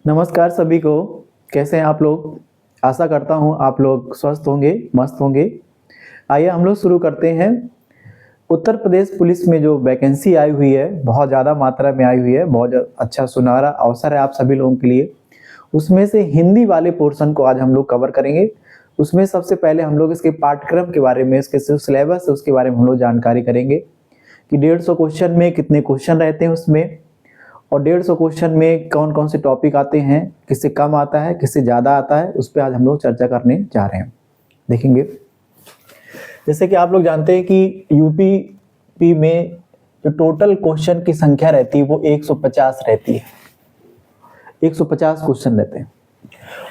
नमस्कार सभी को। कैसे हैं आप लोग? आशा करता हूं आप लोग स्वस्थ होंगे, मस्त होंगे। आइए हम लोग शुरू करते हैं। उत्तर प्रदेश पुलिस में जो वैकेंसी आई हुई है, बहुत ज़्यादा मात्रा में आई हुई है। बहुत अच्छा सुनहरा अवसर है आप सभी लोगों के लिए। उसमें से हिंदी वाले पोर्शन को आज हम लोग कवर करेंगे। उसमें सबसे पहले हम लोग इसके पाठ्यक्रम के बारे में, इसके जो सिलेबस है उसके बारे में हम लोग जानकारी करेंगे कि 150 क्वेश्चन में कितने क्वेश्चन रहते हैं उसमें, और 150 क्वेश्चन में कौन कौन से टॉपिक आते हैं, किससे कम आता है, किससे ज़्यादा आता है, उस पर आज हम लोग चर्चा करने जा रहे हैं। देखेंगे जैसे कि आप लोग जानते हैं कि यूपी में जो टोटल क्वेश्चन की संख्या रहती है वो 150 रहती है। 150 क्वेश्चन रहते हैं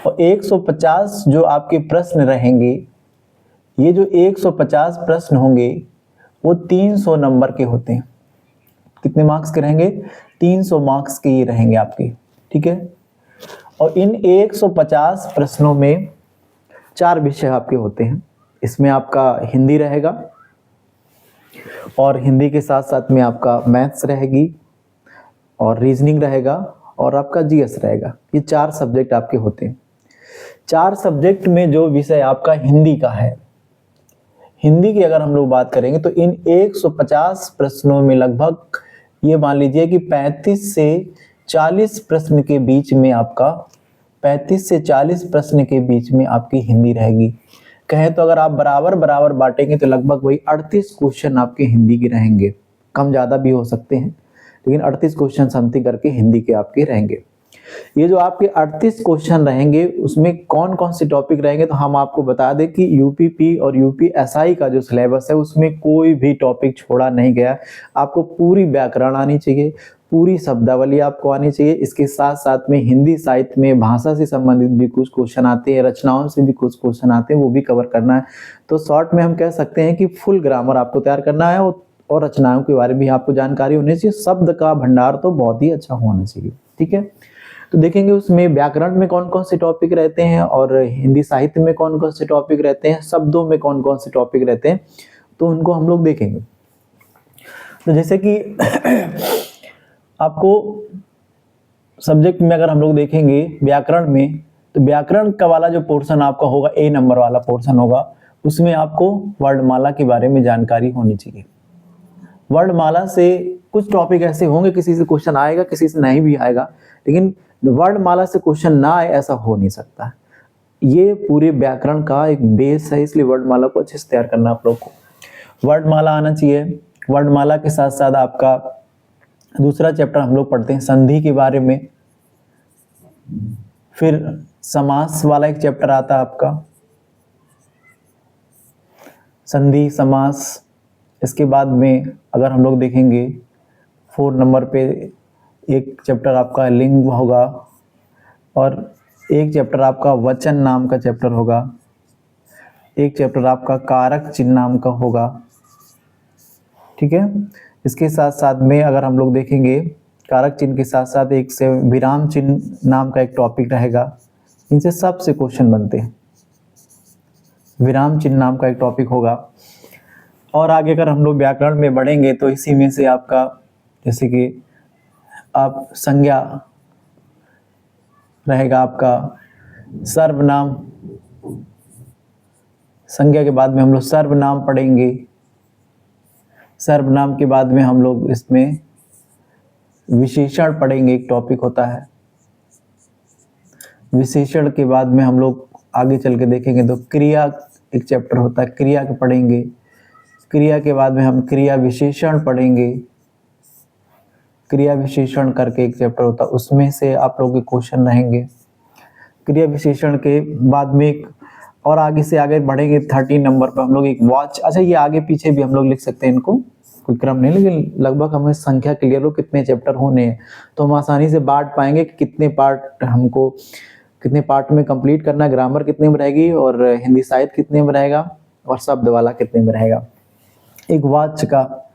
और 150 जो आपके प्रश्न रहेंगे, ये जो 150 प्रश्न होंगे वो 300 नंबर के होते हैं। कितने मार्क्स के रहेंगे? 300 मार्क्स के ये रहेंगे आपके, ठीक है। और इन 150 प्रश्नों में 4 विषय आपके होते हैं। इसमें आपका हिंदी रहेगा और हिंदी के साथ साथ में आपका मैथ्स रहेगी और रीजनिंग रहेगा और आपका जीएस रहेगा। ये 4 सब्जेक्ट आपके होते हैं। 4 सब्जेक्ट में जो विषय आपका हिंदी का है, हिंदी की अगर हम लोग बात करेंगे तो इन 150 प्रश्नों में लगभग ये मान लीजिए कि 35 से 40 प्रश्न के बीच में आपका 35 से 40 प्रश्न के बीच में आपकी हिंदी रहेगी। कहें तो अगर आप बराबर बराबर बांटेंगे तो लगभग वही 38 क्वेश्चन आपके हिंदी के रहेंगे। कम ज़्यादा भी हो सकते हैं, लेकिन 38 क्वेश्चन समथिंग करके हिंदी के आपके रहेंगे। ये जो आपके 38 क्वेश्चन रहेंगे उसमें कौन कौन से टॉपिक रहेंगे, तो हम आपको बता दें कि यूपीपी और यूपीएसआई का जो सिलेबस है उसमें कोई भी टॉपिक छोड़ा नहीं गया। आपको पूरी व्याकरण आनी चाहिए, पूरी शब्दावली आपको आनी चाहिए। इसके साथ साथ में हिंदी साहित्य में भाषा से संबंधित भी कुछ क्वेश्चन आते हैं, रचनाओं से भी कुछ क्वेश्चन आते हैं, वो भी कवर करना है। तो शॉर्ट में हम कह सकते हैं कि फुल ग्रामर आपको तैयार करना है और रचनाओं के बारे में भी आपको जानकारी होनी चाहिए। शब्द का भंडार तो बहुत ही अच्छा होना चाहिए, ठीक है। तो देखेंगे उसमें व्याकरण में कौन कौन से टॉपिक रहते हैं और हिंदी साहित्य में कौन कौन से टॉपिक रहते हैं, शब्दों में कौन कौन से टॉपिक रहते हैं, तो उनको हम लोग देखेंगे। तो जैसे कि आपको सब्जेक्ट में अगर हम लोग देखेंगे व्याकरण में, तो व्याकरण का वाला जो पोर्शन आपका होगा, ए नंबर वाला पोर्शन होगा, उसमें आपको वर्णमाला के बारे में जानकारी होनी चाहिए। वर्णमाला से कुछ टॉपिक ऐसे होंगे, किसी से क्वेश्चन आएगा, किसी से नहीं भी आएगा, लेकिन वर्णमाला से क्वेश्चन ना आए ऐसा हो नहीं सकता। ये पूरे व्याकरण का एक बेस है, इसलिए वर्णमाला को अच्छे से तैयार करना आप लोग को। वर्णमाला आना चाहिए। वर्णमाला के साथ साथ आपका दूसरा चैप्टर हम लोग पढ़ते हैं संधि के बारे में। फिर समास वाला एक चैप्टर आता है आपका, संधि समास। इसके बाद में अगर हम लोग देखेंगे 4 नंबर पे एक चैप्टर आपका लिंग होगा और एक चैप्टर आपका वचन नाम का चैप्टर होगा। एक चैप्टर आपका कारक चिन्ह नाम का होगा, ठीक है। इसके साथ साथ में अगर हम लोग देखेंगे कारक चिन्ह के साथ साथ एक से विराम चिन्ह नाम का एक टॉपिक रहेगा। इनसे सबसे क्वेश्चन बनते हैं। विराम चिन्ह नाम का एक टॉपिक होगा। और आगे अगर हम लोग व्याकरण में बढ़ेंगे तो इसी में से आपका जैसे कि आप संज्ञा रहेगा, आपका सर्वनाम। संज्ञा के बाद में हम लोग सर्वनाम पढ़ेंगे। सर्वनाम के बाद में हम लोग इसमें विशेषण पढ़ेंगे, एक टॉपिक होता है। विशेषण के बाद में हम लोग आगे चल के देखेंगे तो क्रिया एक चैप्टर होता है, क्रिया के पढ़ेंगे। क्रिया के बाद में हम क्रिया विशेषण पढ़ेंगे। क्रिया विशेषण करके एक चैप्टर होता है, उसमें से आप लोगों के क्वेश्चन रहेंगे। क्रिया विशेषण के बाद में एक और आगे से आगे बढ़ेंगे 13 नंबर पर हम लोग एक वॉच। अच्छा, ये आगे पीछे भी हम लोग लिख सकते हैं, इनको कोई क्रम नहीं, लेकिन लगभग हमें संख्या क्लियर हो कितने चैप्टर होने हैं तो हम आसानी से बांट पाएंगे कि कितने पार्ट हमको कितने पार्ट में कंप्लीट करना है। ग्रामर कितने में रहेगी और हिंदी साहित्य कितने में रहेगा और शब्द वाला कितने में रहेगा। एक वाच का,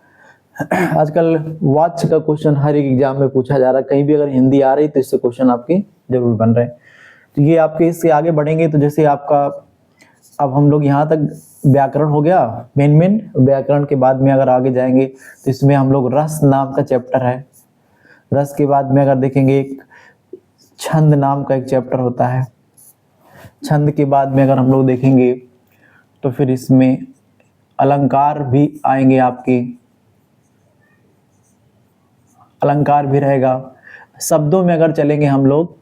आजकल वाच का क्वेश्चन हर एक एग्जाम में पूछा जा रहा है। कहीं भी अगर हिंदी आ रही तो इससे क्वेश्चन आपके जरूर बन रहे हैं। तो ये आपके इससे आगे बढ़ेंगे तो जैसे आपका अब हम लोग यहाँ तक व्याकरण हो गया मेन। व्याकरण के बाद में अगर आगे जाएंगे तो इसमें हम लोग रस नाम का चैप्टर है। रस के बाद में अगर देखेंगे एक छंद नाम का एक चैप्टर होता है। छंद के बाद में अगर हम लोग देखेंगे तो फिर इसमें अलंकार भी आएंगे आपके, अलंकार भी रहेगा। शब्दों में अगर चलेंगे हम लोग,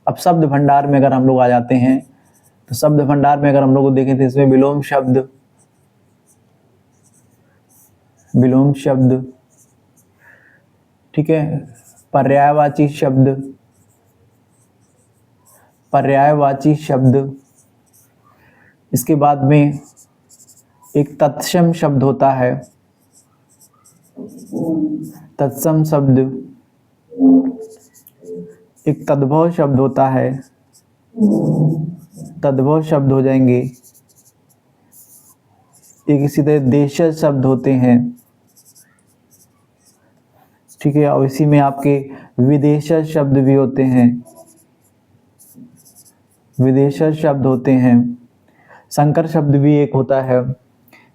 अब शब्द भंडार में अगर हम लोग आ जाते हैं तो शब्द भंडार में अगर हम लोग को देखें तो इसमें विलोम शब्द, विलोम शब्द, ठीक है, पर्यायवाची शब्द, पर्यायवाची शब्द, इसके बाद में एक तत्सम शब्द होता है, तत्सम शब्द, एक तद्भव शब्द होता है, तद्भव शब्द हो जाएंगे, एक इसी तरह देशज शब्द होते हैं, ठीक है, और इसी में आपके विदेशज शब्द भी होते हैं, विदेशज शब्द होते हैं, संकर शब्द भी एक होता है।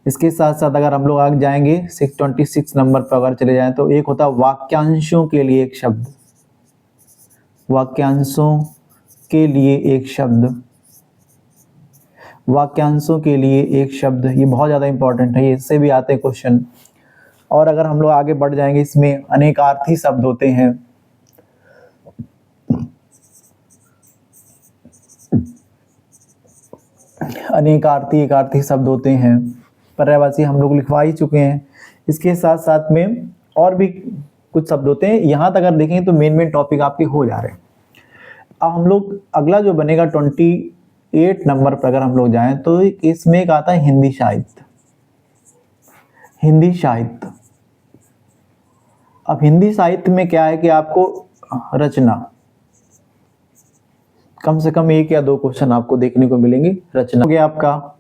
इसके साथ साथ अगर हम लोग आगे जाएंगे 626 नंबर पर अगर चले जाएं तो एक होता है वाक्यांशों के लिए एक शब्द, वाक्यांशों के लिए एक शब्द, वाक्यांशों के लिए एक शब्द, ये बहुत ज़्यादा इंपॉर्टेंट है, इससे भी आते हैं क्वेश्चन। और अगर हम लोग आगे बढ़ जाएंगे इसमें अनेकार्थी शब्द होते हैं, अनेकार्थी एकार्थी शब्द होते हैं, पर्यायवाची हम लोग लिखवा ही चुके हैं। इसके साथ साथ में और भी कुछ शब्द होते हैं। यहाँ तक अगर देखें तो मेन टॉपिक आपके हो जा रहे हैं। अब हम लोग अगला जो बनेगा 28 नंबर पर अगर हम लोग जाएं तो इसमें एक आता है हिंदी साहित्य, हिंदी साहित्य। अब हिंदी साहित्य में क्या है कि आपको रचना, कम से कम 1 या 2 क्वेश्चन आपको देखने को मिलेंगे। रचना हो गया आपका,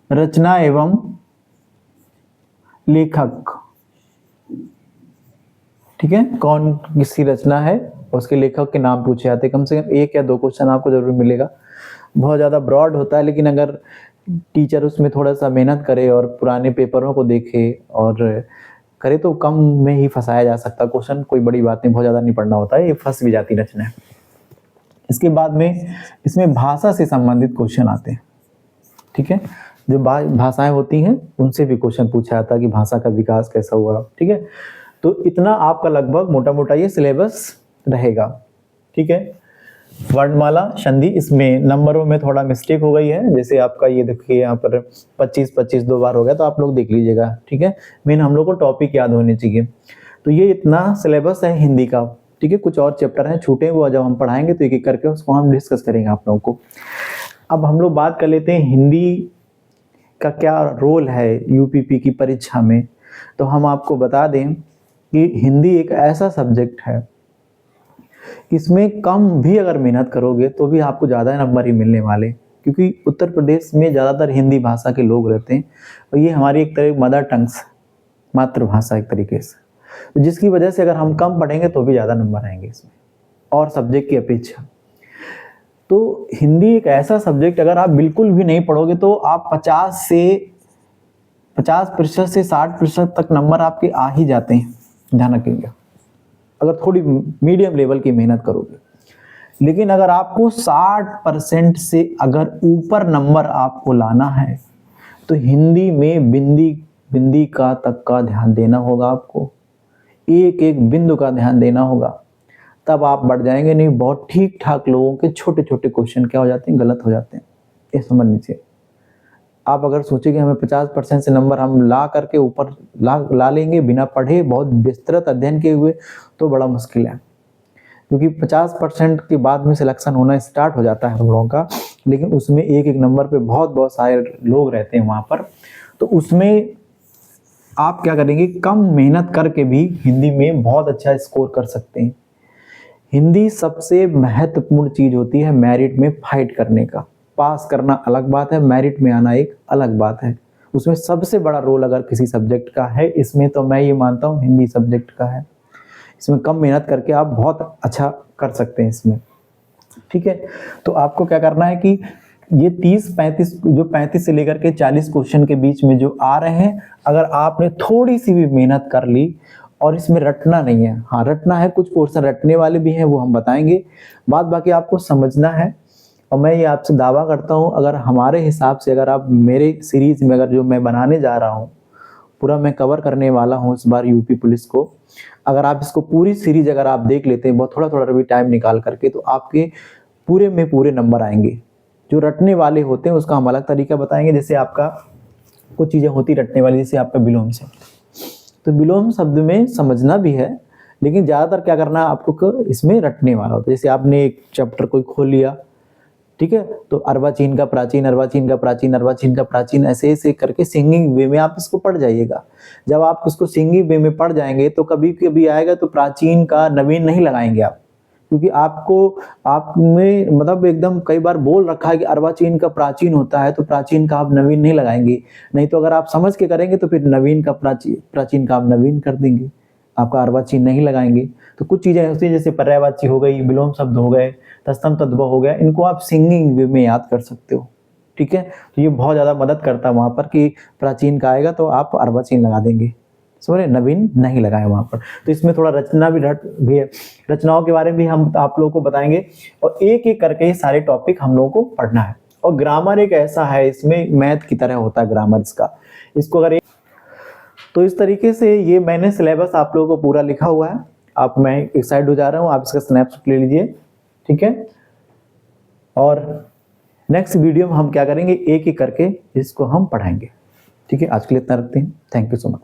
रचना एवं लेखक, ठीक है, कौन किसकी रचना है उसके लेखक के नाम पूछे जाते हैं। कम से कम 1 या 2 क्वेश्चन आपको जरूर मिलेगा। बहुत ज़्यादा ब्रॉड होता है, लेकिन अगर टीचर उसमें थोड़ा सा मेहनत करे और पुराने पेपरों को देखे और करे तो कम में ही फंसाया जा सकता क्वेश्चन, कोई बड़ी बात नहीं, बहुत ज़्यादा नहीं पढ़ना होता है, ये फंस भी जाती रचना है। इसके बाद में इसमें भाषा से संबंधित क्वेश्चन आते हैं, ठीक है, जो भाषाएं होती हैं उनसे भी क्वेश्चन पूछा जाता है कि भाषा का विकास कैसा हुआ, ठीक है। तो इतना आपका लगभग मोटा मोटा ये सिलेबस रहेगा, ठीक है। वर्णमाला संधि, इसमें नंबरों में थोड़ा मिस्टेक हो गई है, जैसे आपका ये देखिए यहाँ पर 25 2 बार हो गया, तो आप लोग देख लीजिएगा, ठीक है। मेन हम लोग को टॉपिक याद होने चाहिए। तो ये इतना सिलेबस है हिंदी का, ठीक है। कुछ और चैप्टर हैं छूटे हुए, जब हम पढ़ाएंगे तो एक एक करके उसको हम डिस्कस करेंगे आप लोगों को। अब हम लोग बात कर लेते हैं हिंदी का क्या रोल है यूपीपी की परीक्षा में। तो हम आपको बता दें कि हिंदी एक ऐसा सब्जेक्ट है, इसमें कम भी अगर मेहनत करोगे तो भी आपको ज़्यादा नंबर ही मिलने वाले, क्योंकि उत्तर प्रदेश में ज़्यादातर हिंदी भाषा के लोग रहते हैं और ये हमारी एक तरह मदर टंग्स, मातृभाषा एक तरीके से, तो जिसकी वजह से अगर हम कम पढ़ेंगे तो भी ज़्यादा नंबर आएंगे इसमें और सब्जेक्ट की अपेक्षा। तो हिंदी एक ऐसा सब्जेक्ट, अगर आप बिल्कुल भी नहीं पढ़ोगे तो आप 50% से 60% तक नंबर आपके आ ही जाते हैं, ध्यान रखिएगा, अगर थोड़ी मीडियम लेवल की मेहनत करोगे। लेकिन अगर आपको 60% से अगर ऊपर नंबर आपको लाना है तो हिंदी में बिंदी का तक का ध्यान देना होगा, आपको एक एक बिंदु का ध्यान देना होगा, तब आप बढ़ जाएंगे। नहीं, बहुत ठीक ठाक लोगों के छोटे छोटे क्वेश्चन क्या हो जाते हैं, गलत हो जाते हैं, ये समझ लीजिए। आप अगर सोचें कि हमें 50% से नंबर हम ला करके ऊपर ला लेंगे बिना पढ़े, बहुत विस्तृत अध्ययन किए हुए, तो बड़ा मुश्किल है, क्योंकि 50% के बाद में सिलेक्शन होना स्टार्ट हो जाता है हम लोगों का, लेकिन उसमें एक एक नंबर पे बहुत सारे लोग रहते हैं वहाँ पर। तो उसमें आप क्या करेंगे, कम मेहनत करके भी हिंदी में बहुत अच्छा स्कोर कर सकते हैं। हिंदी सबसे महत्वपूर्ण चीज़ होती है मेरिट में फाइट करने का। पास करना अलग बात है, मेरिट में आना एक अलग बात है। उसमें सबसे बड़ा रोल अगर किसी सब्जेक्ट का है, इसमें तो मैं ये मानता हूँ हिंदी सब्जेक्ट का है। इसमें कम मेहनत करके आप बहुत अच्छा कर सकते हैं इसमें, ठीक है। तो आपको क्या करना है कि ये 30-35 जो 35 से लेकर के 40 क्वेश्चन के बीच में जो आ रहे हैं, अगर आपने थोड़ी सी भी मेहनत कर ली और इसमें रटना नहीं है। हाँ रटना है, कुछ पोर्शन रटने वाले भी हैं, वो हम बताएंगे। बात बाकी आपको समझना है। और मैं ये आपसे दावा करता हूँ, अगर हमारे हिसाब से अगर आप मेरे सीरीज में अगर जो मैं बनाने जा रहा हूँ पूरा मैं कवर करने वाला हूँ इस बार यूपी पुलिस को, अगर आप इसको पूरी सीरीज अगर आप देख लेते हैं बहुत थोड़ा थोड़ा भी टाइम निकाल करके, तो आपके पूरे में पूरे नंबर आएंगे। जो रटने वाले होते हैं उसका हम अलग तरीका बताएंगे। जैसे आपका कुछ चीज़ें होती रटने वाली, जैसे आपका विलोम शब्द, तो विलोम शब्द में समझना भी है, लेकिन ज़्यादातर क्या करना है आपको इसमें रटने वाला होता है। जैसे आपने एक चैप्टर कोई खोल लिया, ठीक है, तो अर्वाचीन का प्राचीन, अर्वाचीन का प्राचीन, अर्वाचीन का प्राचीन, ऐसे ऐसे करके सिंगिंग वे में आप इसको पढ़ जाइएगा। जब आप इसको सिंगिंग वे में पढ़ जाएंगे तो कभी कभी आएगा तो प्राचीन का नवीन नहीं लगाएंगे आप, क्योंकि आपको आप में मतलब एकदम कई बार बोल रखा है कि अर्वाचीन का प्राचीन होता है, तो प्राचीन का आप नवीन नहीं लगाएंगे। नहीं तो अगर आप समझ के करेंगे तो फिर नवीन का प्राचीन का आप नवीन कर देंगे, आपका अर्वाचीन नहीं लगाएंगे। तो कुछ चीज़ें होती है जैसे पर्यायवाची हो गई, विलोम शब्द हो गए, तत्सम तद्भव हो गया, इनको आप सिंगिंग वे में याद कर सकते हो। ठीक है, तो ये बहुत ज़्यादा मदद करता है वहाँ पर कि प्राचीन का आएगा तो आप अर्वाचीन लगा देंगे, समझे, नवीन नहीं लगाए वहाँ पर। तो इसमें थोड़ा रचना भी है, रचनाओं के बारे में भी हम आप लोगों को बताएंगे, और एक एक करके ये सारे टॉपिक हम लोगों को पढ़ना है। और ग्रामर एक ऐसा है, इसमें मैथ की तरह होता है ग्रामर इसको अगर तो इस तरीके से ये मैंने सिलेबस आप लोगों को पूरा लिखा हुआ है। आप मैं एक्साइट हो जा रहा हूँ, आप इसका स्नैपशॉट ले लीजिए, ठीक है। और नेक्स्ट वीडियो में हम क्या करेंगे, एक एक करके इसको हम पढ़ाएंगे, ठीक है। आज के लिए इतना रखते हैं, थैंक यू सो मच।